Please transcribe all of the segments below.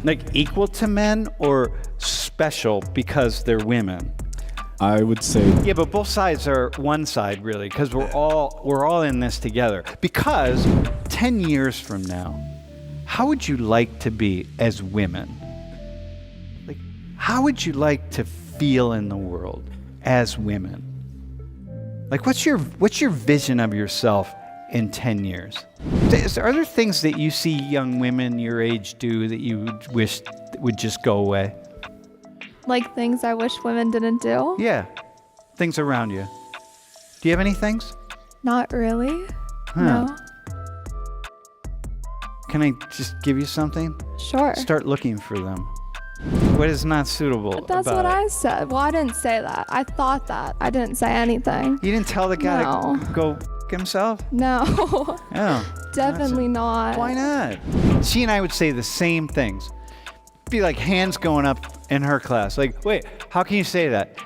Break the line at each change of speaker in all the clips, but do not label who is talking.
Like equal to men or special because they're women?
I would say...
Yeah, but both sides are one side, really, because we're all in this together. Because 10 years from now, how would you like to be as women? Like, how would you like to feel in the world as women? Like, what's your vision of yourself in 10 years? Are there things that you see young women your age do that you wish would just go away?
Like things I wish women didn't do?
Yeah, things around you. Do you have any things?
Not really.
Huh.
No.
Can I just give you something?
Sure.
Start looking for them. What is not suitable
But that's
about
what
it?
I said. Well, I didn't say that. I thought that. I didn't say anything.
You didn't tell the guy
No.
to go himself?
No.
Oh.
Definitely not.
Why not? She and I would say the same things. Be like hands going up in her class. Like, wait, how can you say that?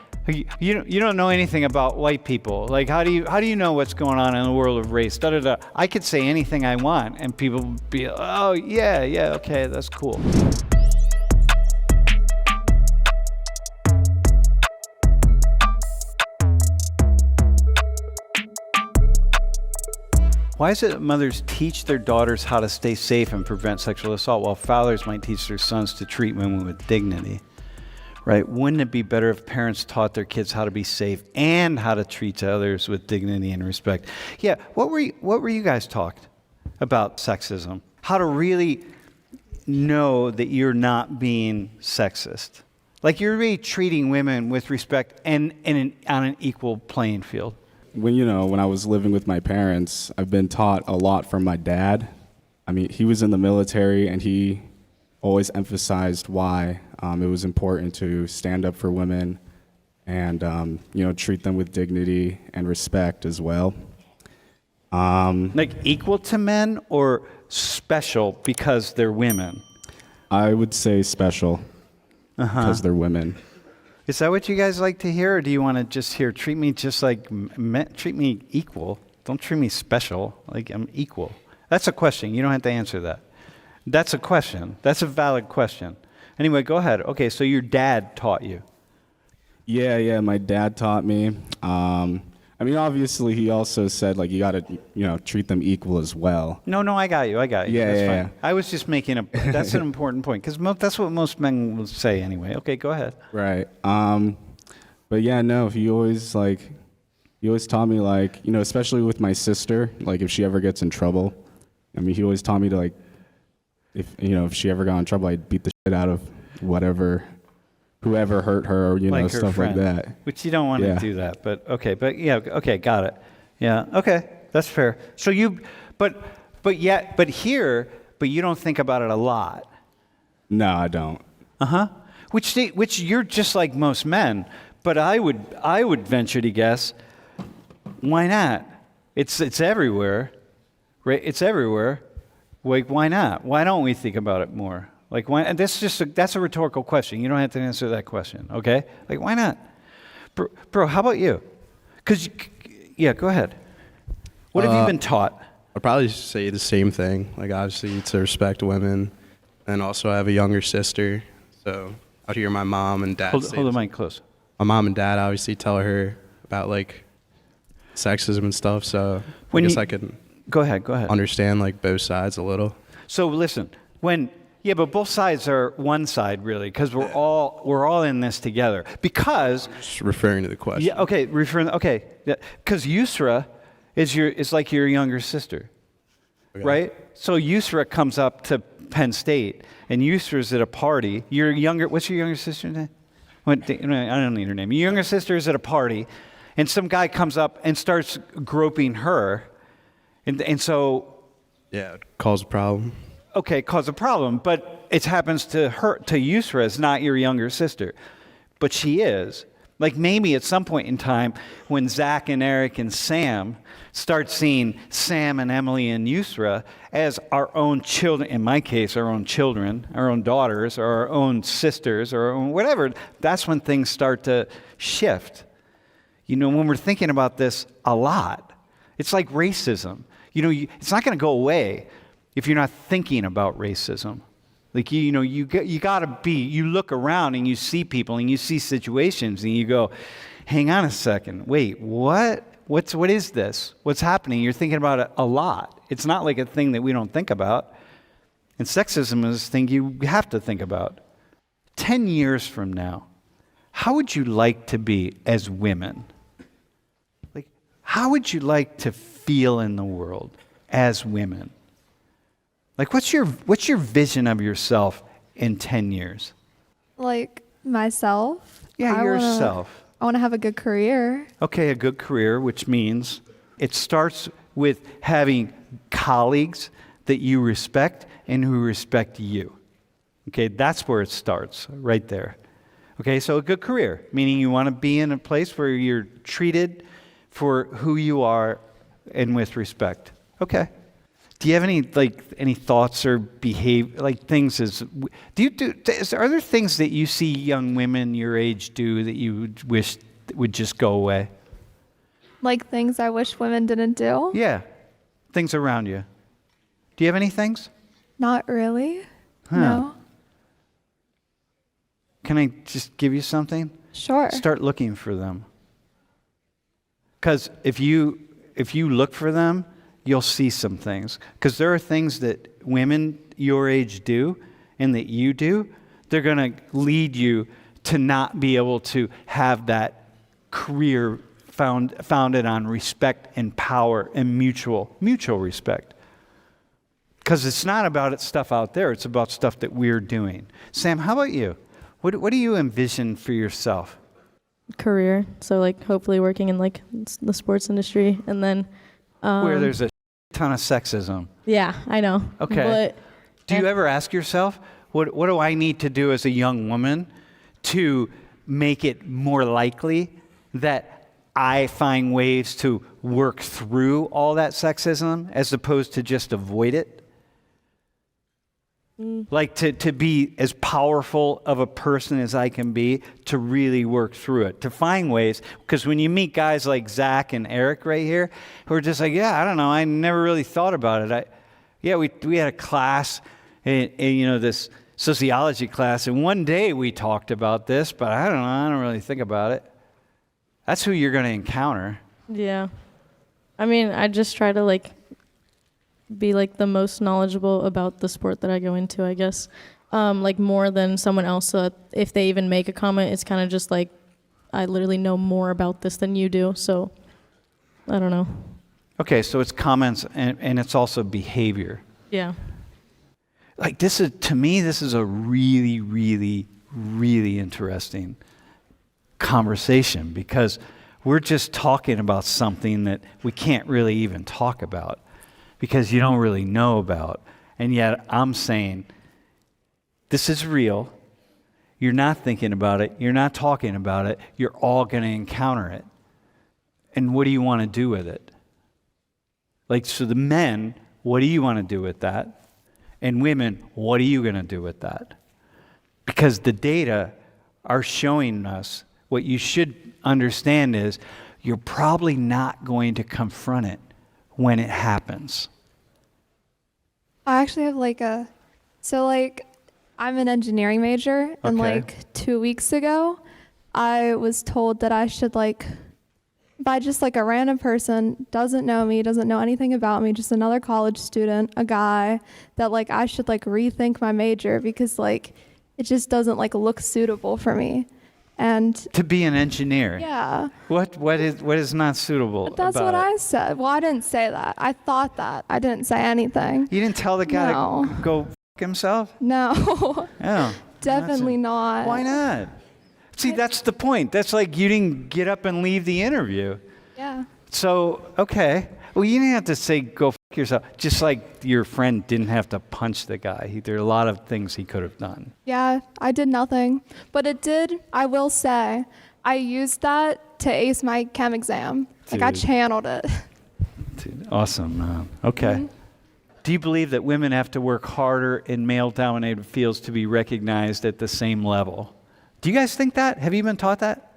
You don't know anything about white people. Like, how do you know what's going on in the world of race? Da da da. I could say anything I want, and people would be, oh yeah, okay, that's cool. Why is it that mothers teach their daughters how to stay safe and prevent sexual assault, while fathers might teach their sons to treat women with dignity? Right? Wouldn't it be better if parents taught their kids how to be safe and how to treat others with dignity and respect? Yeah, what were you guys taught about sexism? How to really know that you're not being sexist? Like you're really treating women with respect and on an equal playing field.
When I was living with my parents, I've been taught a lot from my dad. I mean, he was in the military, and he always emphasized why it was important to stand up for women and, treat them with dignity and respect as well.
Like equal to men or special because they're women?
I would say special because they're women.
Is that what you guys like to hear, or do you want to just hear, treat me just like men, treat me equal? Don't treat me special, like I'm equal. That's a question. You don't have to answer that. That's a question. That's a valid question. Anyway, go ahead. Okay, so your dad taught you.
Yeah, my dad taught me. Obviously, he also said, like, you got to, treat them equal as well.
No, I got you.
Yeah,
that's
yeah.
fine. I was just making that's an important point, because that's what most men will say anyway. Okay, go ahead.
Right. But yeah, no, he always taught me, like, especially with my sister, like, if she ever gets in trouble, he always taught me to, like, if she ever got in trouble, I'd beat the shit out of whoever hurt her,
like her
stuff
friend,
like that.
Which you don't want to do that, but okay. But yeah, okay, got it. Yeah, okay, that's fair. So but you don't think about it a lot.
No, I don't.
Which you're just like most men, but I would venture to guess, why not? It's everywhere, right? It's everywhere. Like, why not? Why don't we think about it more? Like, why? And that's a rhetorical question. You don't have to answer that question, okay? Like, why not? Bro, how about you? Go ahead. What have you been taught?
I'd probably say the same thing. Like, obviously, to respect women. And also, I have a younger sister. So I'd hear my mom and dad
Hold the mic close.
My mom and dad obviously tell her about, like, sexism and stuff. So I guess I can
go ahead.
Understand, like, both sides a little.
So listen, but both sides are one side, really, because we're all in this together. Because
just referring to the question.
Yeah, okay, because Yusra is like your younger sister, okay. Right? So Yusra comes up to Penn State, and Yusra's at a party. What's your younger sister's name? I don't need her name. Your younger sister is at a party, and some guy comes up and starts groping her, and so
yeah, it causes a problem.
Okay, cause a problem, but it happens to Yusra, is not your younger sister, but she is. Like, maybe at some point in time when Zach and Eric and Sam start seeing Sam and Emily and Yusra as our own children, in my case, our own children, our own daughters, or our own sisters, or our own whatever, that's when things start to shift. When we're thinking about this a lot, it's like racism. It's not going to go away if you're not thinking about racism. Like, you got to be, you look around and you see people and you see situations and you go, hang on a second, wait, what is this? What's happening? You're thinking about it a lot. It's not like a thing that we don't think about. And sexism is a thing you have to think about. 10 years from now, how would you like to be as women? Like, how would you like to feel in the world as women? Like, what's your vision of yourself in 10 years?
Like myself.
Yeah, yourself.
I want to have a good career.
Okay, a good career, which means it starts with having colleagues that you respect and who respect you. Okay, that's where it starts, right there. Okay, so a good career, meaning you want to be in a place where you're treated for who you are and with respect. Okay. Do you have any thoughts or things are there things that you see young women your age do that you wish would just go away?
Like things I wish women didn't do?
Yeah. Things around you. Do you have any things?
Not really.
Huh.
No.
Can I just give you something?
Sure.
Start looking for them. Because if you look for them, you'll see some things. Because there are things that women your age do and that you do, they're going to lead you to not be able to have that career founded on respect and power and mutual respect. Because it's not about stuff out there, it's about stuff that we're doing. Sam, how about you? What do you envision for yourself?
Career. So like hopefully working in like the sports industry, and then
Where there's a ton of sexism.
Yeah, I know.
Okay.
But
do you ever ask yourself, what do I need to do as a young woman to make it more likely that I find ways to work through all that sexism as opposed to just avoid it? Like to be as powerful of a person as I can be, to really work through it, to find ways. Because when you meet guys like Zach and Eric right here, who are just like, yeah, I don't know, I never really thought about it. We had a class, this sociology class, and one day we talked about this, but I don't really think about it. That's who you're going to encounter.
yeah. I mean, I just try to like be like the most knowledgeable about the sport that I go into, I guess. Like more than someone else, so that if they even make a comment, it's kind of just like, I literally know more about this than you do, so I don't know.
Okay, so it's comments and it's also behavior.
Yeah.
Like to me, this is a really, really, really interesting conversation, because we're just talking about something that we can't really even talk about because you don't really know about. And yet I'm saying, this is real. You're not thinking about it. You're not talking about it. You're all going to encounter it. And what do you want to do with it? Like, so the men, what do you want to do with that? And women, what are you going to do with that? Because the data are showing us, what you should understand is, you're probably not going to confront it when it happens.
I actually have I'm an engineering major, and
Okay.
2 weeks ago, I was told that I should by just a random person, doesn't know me, doesn't know anything about me, just another college student, a guy, that I should rethink my major because it just doesn't look suitable for me. And
To be an engineer.
yeah,
What is not suitable
that's
about
what
it?
I said. Well, I didn't say that. I thought that. I didn't say anything.
You didn't tell the guy
No.
to go f*** himself?
No,
Oh.
definitely not.
Why not? See, that's the point. That's like you didn't get up and leave the interview.
Yeah.
So, okay. Well, you didn't have to say go f*** yourself. Just like your friend didn't have to punch the guy. There are a lot of things he could have done.
Yeah, I did nothing. But it did, I will say, I used that to ace my chem exam. I
Dude.
channeled it.
Dude, awesome. Okay. Do you believe that women have to work harder in male-dominated fields to be recognized at the same level? Do you guys think that? Have you been taught that?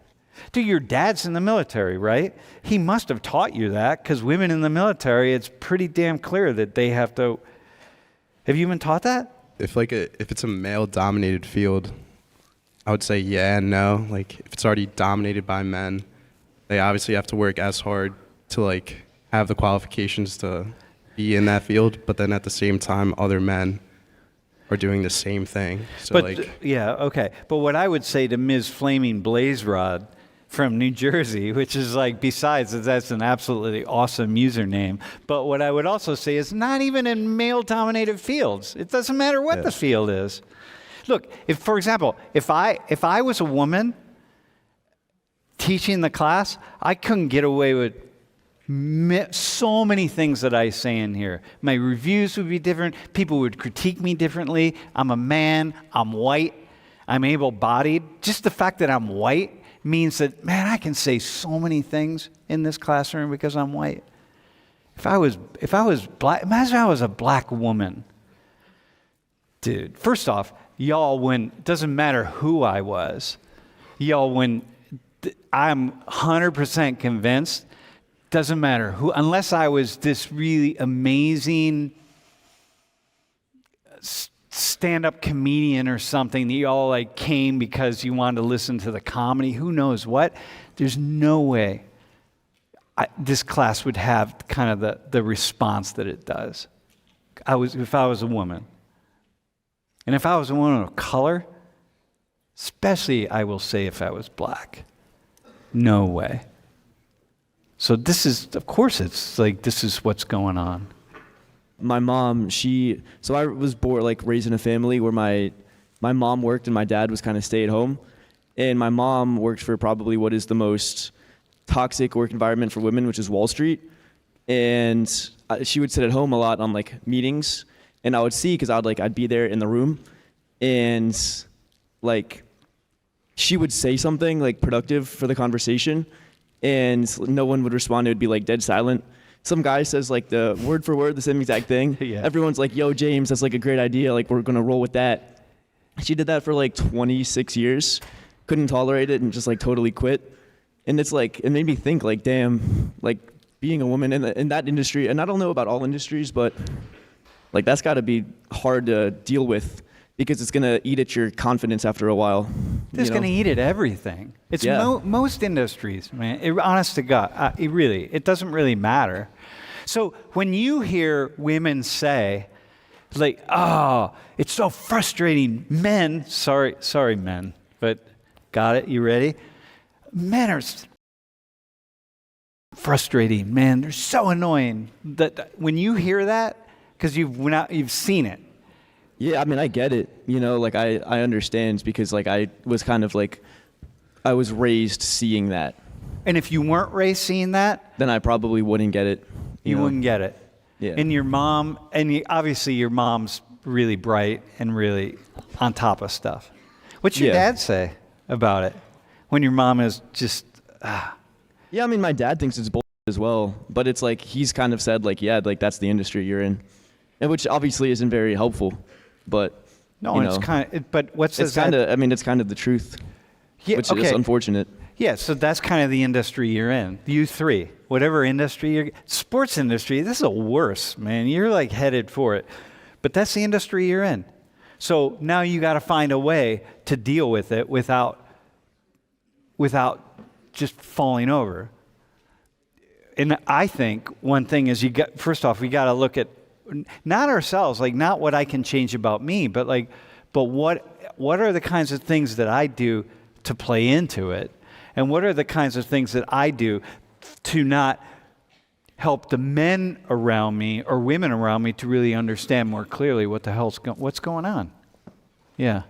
Dude, your dad's in the military, right? He must have taught you that, because women in the military, it's pretty damn clear that they have to. Have you been taught that?
if it's a male dominated field, I would say yeah and no. Like if it's already dominated by men, they obviously have to work as hard to like have the qualifications to be in that field, but then at the same time other men are doing the same thing. So
But
like
yeah, okay. But what I would say to Ms. Flaming Blaze Rod from New Jersey, which is like, besides that, that's an absolutely awesome username. But what I would also say is not even in male-dominated fields. It doesn't matter what the field is. Look, if, for example, if I was a woman teaching the class, I couldn't get away with so many things that I say in here. My reviews would be different. People would critique me differently. I'm a man. I'm white. I'm able-bodied. Just the fact that I'm white means that, man, I can say so many things in this classroom because I'm white. If I was black, imagine if I was a black woman. Dude, first off, y'all wouldn't, doesn't matter who I was, y'all wouldn't, I'm 100% convinced, doesn't matter who, unless I was this really amazing stand-up comedian or something that you all like came because you wanted to listen to the comedy, who knows what, there's no way this class would have kind of the response that it does. If I was a woman. And if I was a woman of color, especially I will say if I was black, no way. So this is, of course it's like, this is what's going on.
My mom, so I was born, like raised in a family where my mom worked and my dad was kind of stay at home. And my mom worked for probably what is the most toxic work environment for women, which is Wall Street. And she would sit at home a lot on like meetings, and I would see, because I'd be there in the room, and like she would say something like productive for the conversation, and no one would respond. It would be like dead silent. Some guy says like the word for word the same exact thing.
Yeah.
Everyone's like, "Yo, James, that's like a great idea. Like we're gonna roll with that." She did that for like 26 years, couldn't tolerate it, and just like totally quit. And it's like, it made me think like, damn, like being a woman in that industry, and I don't know about all industries, but like that's got to be hard to deal with, because it's going to eat at your confidence after a while.
It's going to eat at everything. It's most industries, man. Honest to God, it doesn't really matter. So when you hear women say, like, oh, it's so frustrating. Men, sorry, men, but got it? You ready? Men are frustrating, man. They're so annoying. That when you hear that, because you've seen it.
Yeah, I mean, I get it. You know, like I understand, because like I was kind of like, I was raised seeing that.
And if you weren't raised seeing that,
then I probably wouldn't get it.
You wouldn't get it.
Yeah.
And your mom, obviously your mom's really bright and really on top of stuff. What's your dad say about it? When your mom is just,
Yeah, I mean, my dad thinks it's bullshit as well, but it's like, he's kind of said like, yeah, like that's the industry you're in. And which obviously isn't very helpful, but
no, it's kind of, but what's
it's kind of, I mean, it's kind of the truth, which is unfortunate.
Yeah, so that's kind of the industry you're in. You three, whatever industry sports industry, this is a worse, man. You're like headed for it. But that's the industry you're in. So now you got to find a way to deal with it without just falling over. And I think one thing is first off, we got to look at not ourselves, like not what I can change about me, but what are the kinds of things that I do to play into it? And what are the kinds of things that I do to not help the men around me or women around me to really understand more clearly what's going on? Yeah.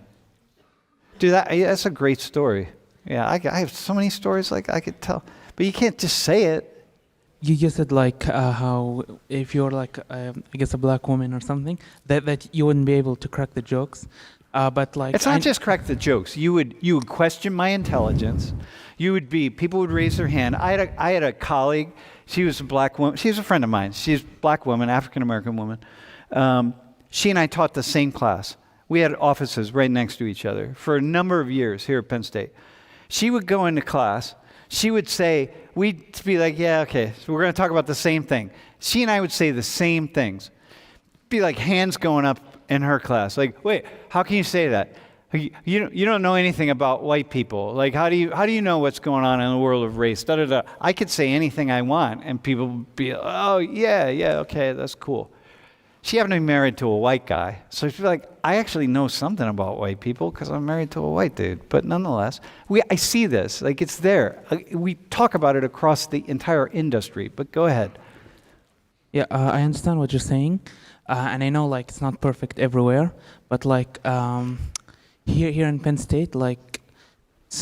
Dude, that's a great story. Yeah, I have so many stories like I could tell. But you can't just say it.
You just said like how if you're like, I guess a black woman or something, that you wouldn't be able to crack the jokes. But like,
it's not just crack the jokes. You would question my intelligence. People would raise their hand. I had a colleague. She was a black woman. She was a friend of mine. She's a black woman, African American woman. She and I taught the same class. We had offices right next to each other for a number of years here at Penn State. She would go into class. She would say, we'd be like, yeah, okay, so we're going to talk about the same thing. She and I would say the same things. be like hands going up in her class. Like, wait, how can you say that? You don't know anything about white people. Like, how do you know what's going on in the world of race? Da da da. I could say anything I want, and people would be, oh yeah, okay, that's cool. She happened to be married to a white guy, so she'd be like, I actually know something about white people because I'm married to a white dude. But nonetheless, I see this, like it's there. We talk about it across the entire industry. But go ahead.
Yeah, I understand what you're saying, and I know like it's not perfect everywhere, but like here in Penn State, like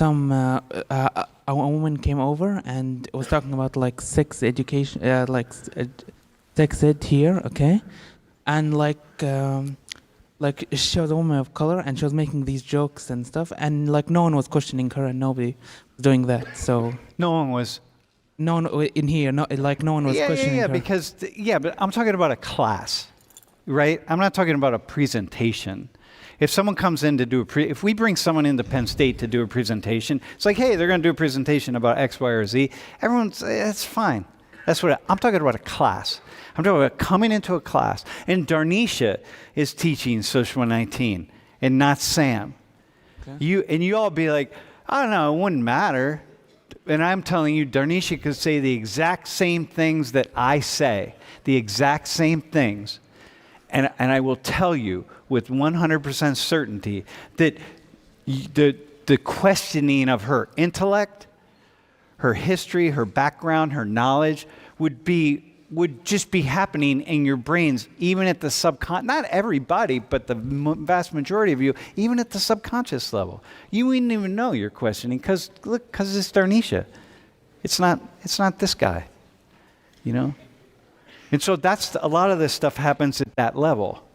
a woman came over and was talking about like sex education, sex ed here, okay, and like she was a woman of color and she was making these jokes and stuff, and like no one was questioning her and nobody was doing that. So
No one was.
no in here, no one was questioning her.
Because but I'm talking about a class, right? I'm not talking about a presentation. If someone comes in to do if we bring someone into Penn State to do a presentation, it's like, hey, they're going to do a presentation about X, Y, or Z. That's fine. That's what I'm talking about. A class. I'm talking about coming into a class, and Darnisha is teaching Social 19, and not Sam. Okay. You all be like, I don't know, it wouldn't matter. And I'm telling you, Darnisha could say the exact same things that I say, the exact same things. And I will tell you with 100% certainty that the questioning of her intellect, her history, her background, her knowledge would just be happening in your brains, even at the not everybody, but the vast majority of you, even at the subconscious level. You wouldn't even know you're questioning because it's Darnisha. It's not this guy, you know? And so a lot of this stuff happens at that level.